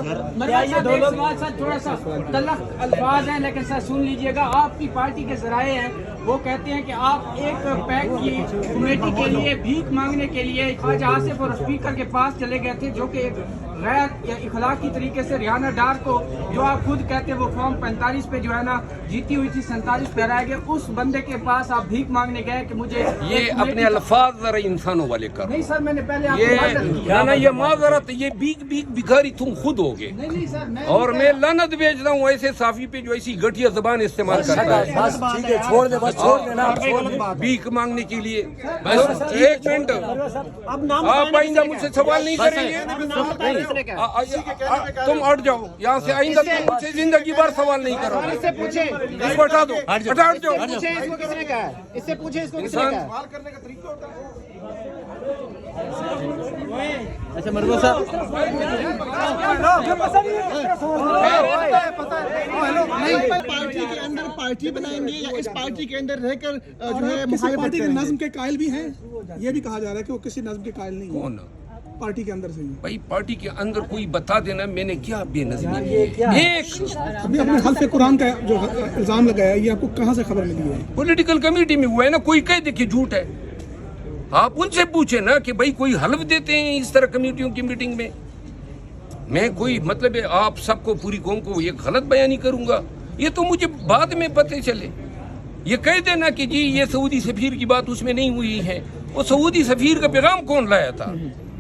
تھوڑا سا تلخ الفاظ ہیں لیکن سر سن لیجئے گا. آپ کی پارٹی کے ذرائع ہیں وہ کہتے ہیں کہ آپ ایک پیک کی کمیٹی کے لیے بھیک مانگنے کے لیے خواجہ آصف اور اسپیکر کے پاس چلے گئے تھے, جو کہ ایک غیر اخلاقی طریقے سے ریحانہ ڈار کو, جو آپ خود کہتے ہیں وہ فارم 45 پہ جو ہے نا جیتی ہوئی تھی 47 پہ ہرائے گئے, اس بندے کے پاس آپ بھیک مانگنے گئے کہ مجھے یہ اپنے الفاظ ذرا انسانوں والے کر. نہیں سر میں نے پہلے آپ یہ معذرت, یہ بھکاری تم خود ہوگے, اور میں لعنت بھیجتا ہوں ایسے صحافی پہ جو ایسی گھٹیا زبان استعمال کرتا ہے بھیک مانگنے کے لیے. بس ایک منٹ, آپ آئندہ مجھ سے سوال نہیں کریں گے, تم ہٹ جاؤ یہاں سے, آئندہ تم مجھ سے زندگی بھر سوال نہیں کرو. اس کو ہٹا دو, ہٹ جاؤ. اس سے پوچھیں اس کو سوال کرنے کا طریقہ ہوتا ہے. اچھا مروہ صاحب, پارٹی کے اندر پارٹی بنائیں گے یا اس پارٹی کے اندر رہ کر جو ہے کسی پارٹی کے نظم کے قائل بھی ہیں؟ یہ بھی کہا جا رہا ہے کہ وہ کسی نظم کے قائل نہیں ہے. کون پارٹی کے اندر سے ہی بھائی, پارٹی کے اندر کوئی بتا دینا میں نے کیا بے نظمی کی ہے. ایک ابھی اپنے حلف قرآن کا جو الزام لگایا یہ آپ کو کہاں سے خبر ملی ہے؟ پولیٹیکل کمیٹی میں ہوا ہے نا, کوئی کہہ دے کہ جھوٹ ہے. آپ ان سے پوچھیں نا کہ بھائی کوئی حلف دیتے ہیں اس طرح کمیٹیوں کی میٹنگ میں. میں کوئی مطلب ہے آپ سب کو, پوری قوم کو یہ غلط بیانی کروں گا, یہ تو مجھے بعد میں پتہ چلے. یہ کہہ دینا کہ جی یہ سعودی سفیر کی بات اس میں نہیں ہوئی ہے, وہ سعودی سفیر کا پیغام کون لایا تھا,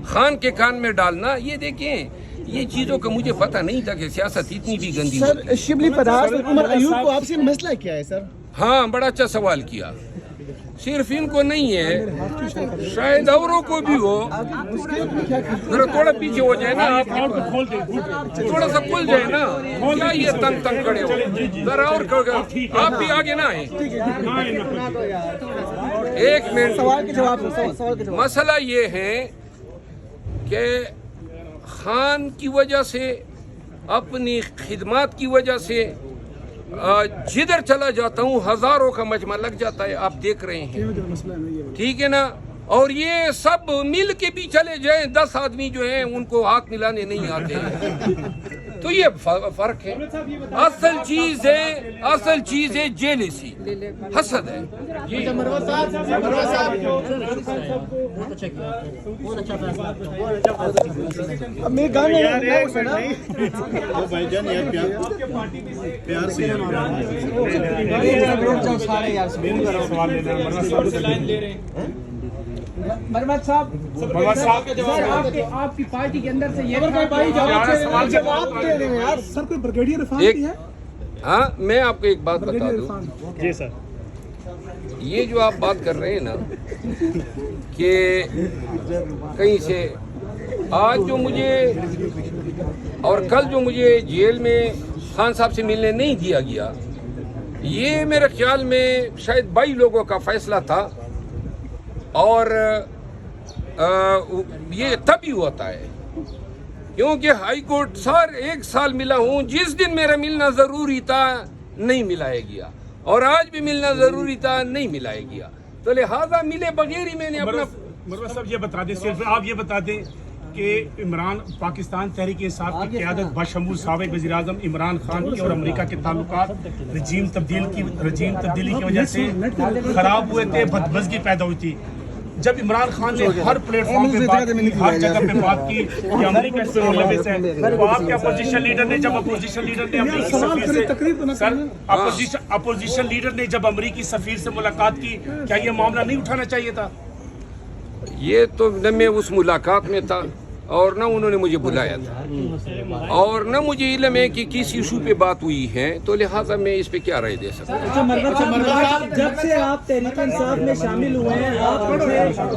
خان کے کان میں ڈالنا. یہ دیکھیں یہ چیزوں کا مجھے پتہ نہیں تھا کہ سیاست اتنی بھی گندی سر. شبلی فراز اور عمر ایوب کو آپ سے مسئلہ کیا ہے سر؟ ہاں, بڑا اچھا سوال کیا. صرف ان کو نہیں ہے, شاید اوروں کو بھی ہو. ذرا تھوڑا پیچھے ہو جائے نا, تھوڑا سا کھل جائے نا, کیا یہ تنگ کھڑے ہو, ذرا اور آپ بھی آگے نہ آئیں. ایک منٹ, مسئلہ یہ ہے کہ خان کی وجہ سے, اپنی خدمات کی وجہ سے جدھر چلا جاتا ہوں ہزاروں کا مجمع لگ جاتا ہے, آپ دیکھ رہے ہیں, ٹھیک ہے نا. اور یہ سب مل کے بھی چلے جائیں, 10 آدمی جو ہیں ان کو ہاتھ ملانے نہیں آتے ہیں. تو یہ فرق ہے. اصل چیز ہے جیلسی, حسد ہے. مرمت صاحب, آپ کی پارٹی کے اندر سے یہ سر کوئی بریگیڈیئر عرفان ہے؟ ہاں, میں آپ کو ایک بات بتا دوں. جی سر, یہ جو آپ بات کر رہے ہیں نا کہ کہیں سے آج جو مجھے اور کل جو مجھے جیل میں خان صاحب سے ملنے نہیں دیا گیا, یہ میرے خیال میں شاید 22 لوگوں کا فیصلہ تھا. اور یہ تب ہی ہوتا ہے کیونکہ ہائی کورٹ سر 1 سال ملا ہوں, جس دن میرا ملنا ضروری تھا نہیں ملایا گیا, اور آج بھی ملنا ضروری تھا نہیں ملایا گیا, تو لہٰذا ملے بغیر ہی میں نے اپنا. مروہ صاحب یہ بتا دیں, صرف آپ یہ بتا دیں کہ عمران پاکستان تحریک انصاف کی قیادت بشمول سابق وزیر اعظم عمران خان کی اور امریکہ کے تعلقات رجیم تبدیلی کی وجہ سے خراب ہوئے تھے, بدمزگی پیدا ہوئی تھی. جب عمران خان نے ہر پلیٹ فارم پہ بات کی, ہر جگہ پہ بات کی کہ امریکہ اس سے ملوث ہے, تو آپ کے اپوزیشن لیڈر نے امریکی سفیر سے ملاقات کی, کیا یہ معاملہ نہیں اٹھانا چاہیے تھا؟ یہ تو نہ میں اس ملاقات میں تھا اور نہ انہوں نے مجھے بلایا تھا, اور نہ مجھے علم ہے کہ کس ایشو پہ بات ہوئی ہے, تو لہٰذا میں اس پہ کیا رائے دے سکتا ہوں. جب سے آپ تحریک انصاف میں شامل ہوئے ہیں, آپ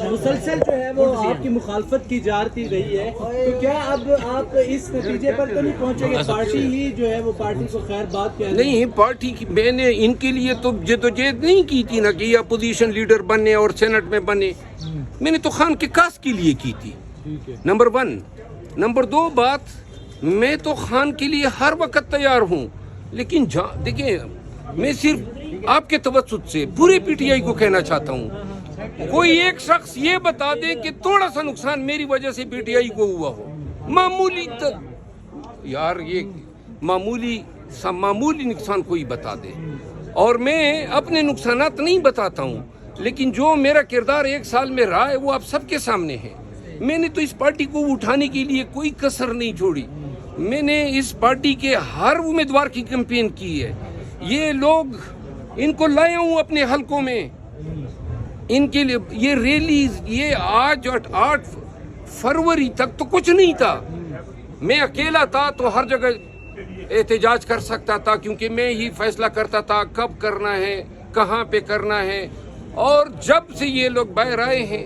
مسلسل جو ہے وہ آپ کی مخالفت کی جاتی رہی ہے, تو کیا اب آپ اس نتیجے پر تو نہیں پہنچے کہ پارٹی ہی جو ہے وہ پارٹی کو خیر بات کیا نہیں, پارٹی کی میں نے ان کے لیے تو جدوجہد نہیں کی تھی نا کہ یہ اپوزیشن لیڈر بنے اور سینٹ میں بنے. میں نے تو خان کے کاس کے لیے کی تھی, نمبر 1. نمبر 2 بات, میں تو خان کے لیے ہر وقت تیار ہوں, لیکن دیکھیں میں صرف آپ کے توسط سے پورے پی ٹی آئی کو کہنا چاہتا ہوں, کوئی ایک شخص یہ بتا دے کہ تھوڑا سا نقصان میری وجہ سے پی ٹی آئی کو ہوا ہو, معمولی यार ये मामूली नुकसान कोई बता दे, और मैं अपने नुकसानात नहीं बताता हूँ, लेकिन जो मेरा किरदार 1 साल में रहा है वो आप सबके सामने है। मैंने तो इस पार्टी को उठाने के लिए कोई कसर नहीं छोड़ी। मैंने इस पार्टी के हर उम्मीदवार की कैंपेन की है। ये लोग, इनको लाया हूँ अपने हलकों में, इनके लिए ये रैलीज, ये आज 8 फरवरी तक तो कुछ नहीं था। मैं अकेला था तो हर जगह एहतजाज कर सकता था, क्योंकि मैं ही फैसला करता था कब करना है, कहाँ पे करना है। और जब से ये लोग बाहर आए हैं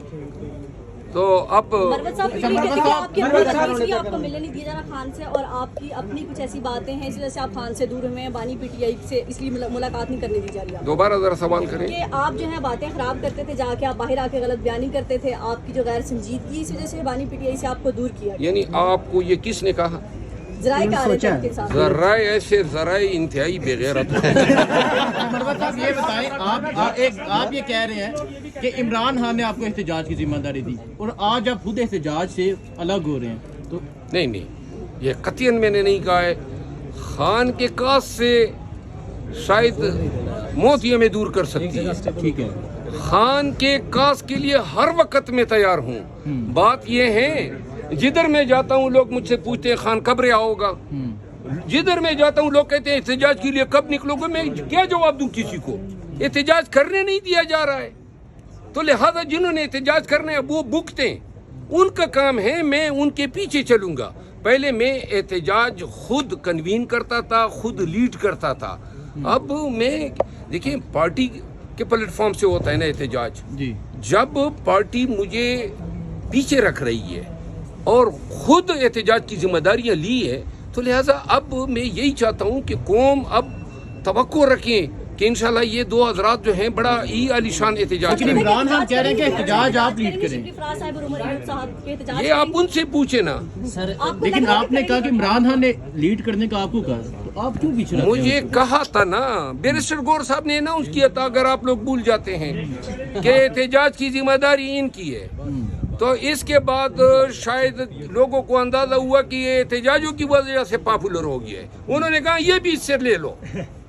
तो अब मरवत साहब, इसलिए आपको मिलने नहीं दिया जा रहा खान से, और आपकी अपनी कुछ ऐसी बातें हैं इस वजह से आप खान से दूर हुए हैं, बानी पीटीआई से, इसलिए मुलाकात नहीं करने दी जा रही है। दोबारा जरा सवाल करें। कि आप जो है बातें खराब करते थे, जाके आप बाहर आके गलत बयानी करते थे, आपकी जो गैर संजीदगी, इस वजह से बानी पीटीआई से आपको दूर किया। यानी आपको ये किसने कहा? जराए का जराए ऐसे जराए इंतहाई बेगैरत। मरवत साहब ये बताएं, आप ये कह रहे हैं कि इमरान खान ने आपको एहतजाज की जिम्मेदारी दी, और आज आप खुद एहतजाज से अलग हो रहे हैं, तो नहीं, ये कतियन मैंने नहीं कहा है। खान के कास से शायद मौत ही हमें दूर कर सकती है। ठीक है, खान के कास के लिए हर वक्त में तैयार हूँ। बात ये है, जिधर मैं जाता हूँ लोग मुझसे पूछते हैं खान कब रिहा होगा। जिधर मैं जाता हूँ लोग कहते हैं एहतजाज के लिए कब निकलोगे। मैं क्या जवाब दूं किसी को? एहतजाज करने नहीं दिया जा रहा है, तो लिहाजा जिन्होंने एहतजाज करना है वो भुगते, उनका काम है, मैं उनके पीछे चलूंगा। पहले मैं एहतजाज खुद कन्वीन करता था, खुद लीड करता था। अब मैं देखिए, पार्टी के प्लेटफॉर्म से होता है ना एहतजाज जी। जब पार्टी मुझे पीछे रख रही है और खुद एहतजाज की जिम्मेदारियां ली है, तो लिहाजा अब मैं यही चाहता हूं कि कौम अब तवक्को रखें कि इंशाल्लाह ये 2 हज़रात जो हैं बड़ा ही आलीशान एहतजाज करें। इमरान खान कह रहे हैं कि एहतजाज आप लीड करें। ये आप उनसे पूछे ना सर, लेकिन आपने कहा कि इमरान खान ने लीड करने का आपको कहा, तो आप क्यों पीछे? मुझे कहा था ना, बैरिस्टर गौर साहब ने अनाउंस किया था, अगर आप लोग भूल जाते हैं, कि एहतजाज की जिम्मेदारी इनकी है। तो इसके बाद शायद लोगों को अंदाजा हुआ कि ये एहतजाजों की वजह से पॉपुलर हो गया है। उन्होंने कहा ये भी इससे ले लो,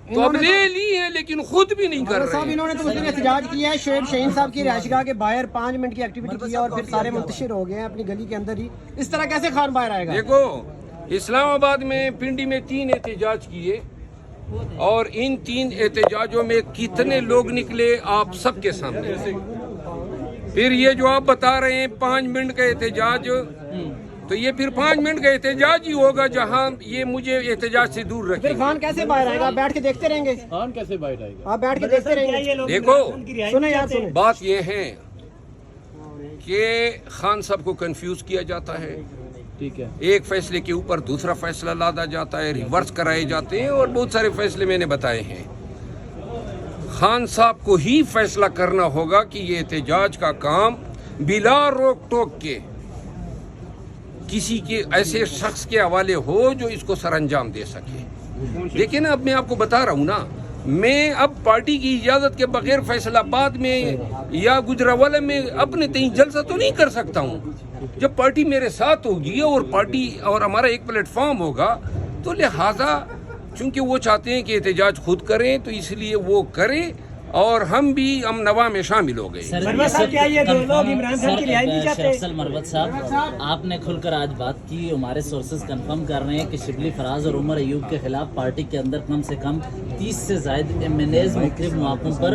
तो अब ले ली है, लेकिन खुद भी नहीं कर रहे हैं। इन्होंने तो उस दिन एहतजाज किया है शेर शहीन साहब की रिहाइशगाह के बाहर 5 मिनट की एक्टिविटी की और फिर सारे मुंतशिर हो गए हैं अपनी गली के अंदर ही। इस तरह कैसे खान बाहर आएगा? देखो, इस्लामाबाद में पिंडी में 3 एहतजाज किए, और इन 3 एहतजाजों में कितने लोग निकले आप सबके सामने। फिर ये जो आप बता रहे हैं 5 मिनट का एहतजाज, तो ये फिर 5 मिनट का एहतजाज ही होगा जहां ये मुझे एहतजाज से दूर रखे। फिर खान कैसे बाहर आएगा? आप बैठ के देखते रहेंगे? खान कैसे बाहर आएगा? आप बैठ के देखते रहेंगे? देखो, सुने यार, सुने। बात ये है कि खान साहब को कंफ्यूज किया जाता है। ठीक है, एक फैसले के ऊपर दूसरा फैसला लादा जाता है, रिवर्स कराए जाते हैं, और बहुत सारे फैसले मैंने बताए हैं। खान साहब को ही फैसला करना होगा कि ये एहतजाज का काम बिला रोक टोक के किसी के ऐसे शख्स के हवाले हो जो इसको सरअंजाम दे सके। देखिए ना, अब मैं आपको बता रहा हूँ ना, मैं अब पार्टी की इजाज़त के बगैर फैसलाबाद में या गुजरावाला में अपने तहीं जलसा तो नहीं कर सकता हूँ। जब पार्टी मेरे साथ होगी और पार्टी और हमारा एक प्लेटफॉर्म होगा, तो लिहाजा चूंकि वो चाहते हैं कि एहतजाज खुद करें, तो इसलिए वो करें, और हम भी नवा में शामिल हो गए। मरवत साहब, क्या ये 2 लोग इमरान खान की रिहाई नहीं चाहते? अफसल मरवत साहब, आपने खुलकर आज बात की। हमारे सोर्सेज कंफर्म कर रहे हैं कि शिबली फराज और उमर अयूब के खिलाफ पार्टी के अंदर कम से कम 30 से ज़ायद MNAs मुख्तलिफ मौक़ों पर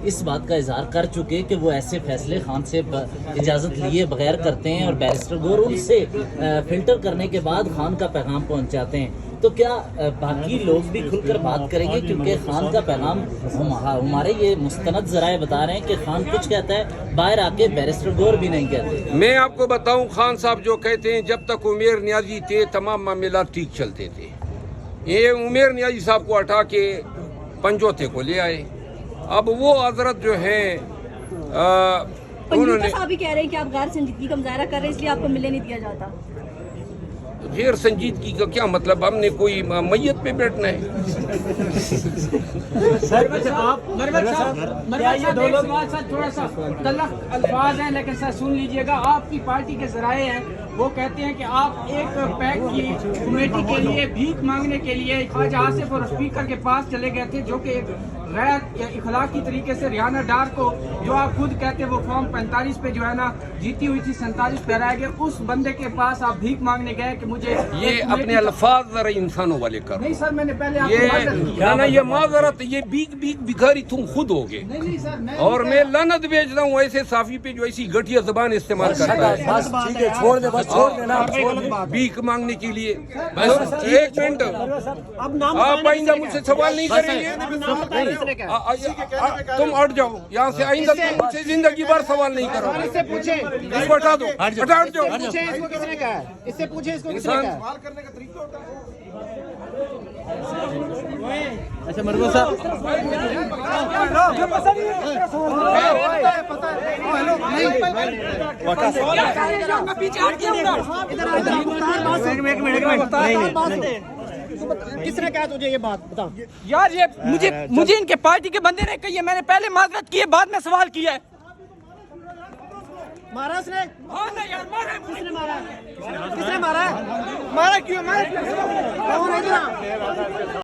इस बात का इजहार कर चुके कि वो ऐसे फैसले खान से इजाज़त लिए बगैर करते हैं, और बैरिस्टर गौर उनसे फिल्टर करने के बाद खान का पैगाम पहुँचाते हैं। तो क्या बाकी लोग भी खुलकर बात करेंगे? क्योंकि खान का पैगाम हमारे ये मुस्तनद ज़राए बता रहे हैं कि खान कुछ कहता है, बाहर आके बैरिस्टर गौर भी नहीं कहते। मैं आपको बताऊं, खान साहब जो कहते हैं जब तक उमेर नियाजी थे तमाम मामलात ठीक चलते थे। ये उमेर नियाजी साहब को हटा के पंजोते को ले आए। अब वो हजरत जो है उन्होंने साहब भी कह रहे हैं कि आप गैर संजीदगी का मुजाहरा कर रहे हैं, इसलिए आपको मिलने नहीं दिया जाता। गैर संजीदगी का क्या मतलब? हमने कोई मैयत पे बैठना है? थोड़ा सा तलख अल्फाज हैं, लेकिन सर सुन लीजिएगा, आपकी पार्टी के जराए हैं वो कहते हैं कि आप एक पैक की कमेटी के लिए भीख मांगने के लिए ख्वाजा आसिफ और स्पीकर के पास चले गए थे, जो कि एक गैर इखलाकी तरीके से रियाना डार को, जो आप खुद कहते हैं वो फॉर्म 45 पे जो है ना जीती हुई थी 47 पे हराया गया, उस बंदे के पास आप भीख मांगने गए कि मुझे ये अपने अल्फाज जरा इंसानों वाले करो। नहीं सर, मैंने पहले ये आपको ना ये माजरत, ये बीक बीक भिखारी तुम खुद होगे। नहीं सर, मैं और मैं लानत भेजता हूँ ऐसे साफी पे जो ऐसी घटिया जबान इस्तेमाल करता है भीख मांगने के लिए। एक मिनट, आप आइंदा मुझसे सवाल नहीं करेंगे, तुम हट जाओ यहाँ से, आइंदा तुम मुझसे जिंदगी भर सवाल नहीं करोगे। इसको हटा दो, हटा जाओ। इसको किसने कहा है? इससे पूछे इसको किसने कहा है? अच्छा मरवा साहब, किसने कहा तुझे ये बात बता? यार ये मुझे इनके पार्टी के बंदे ने कही है, मैंने पहले माजरत की है, बाद में सवाल किया है। मारा उसने? हाँ ना यार, मारा है। किसने मारा? किसने मारा? मारा क्यों? मारा कौन है?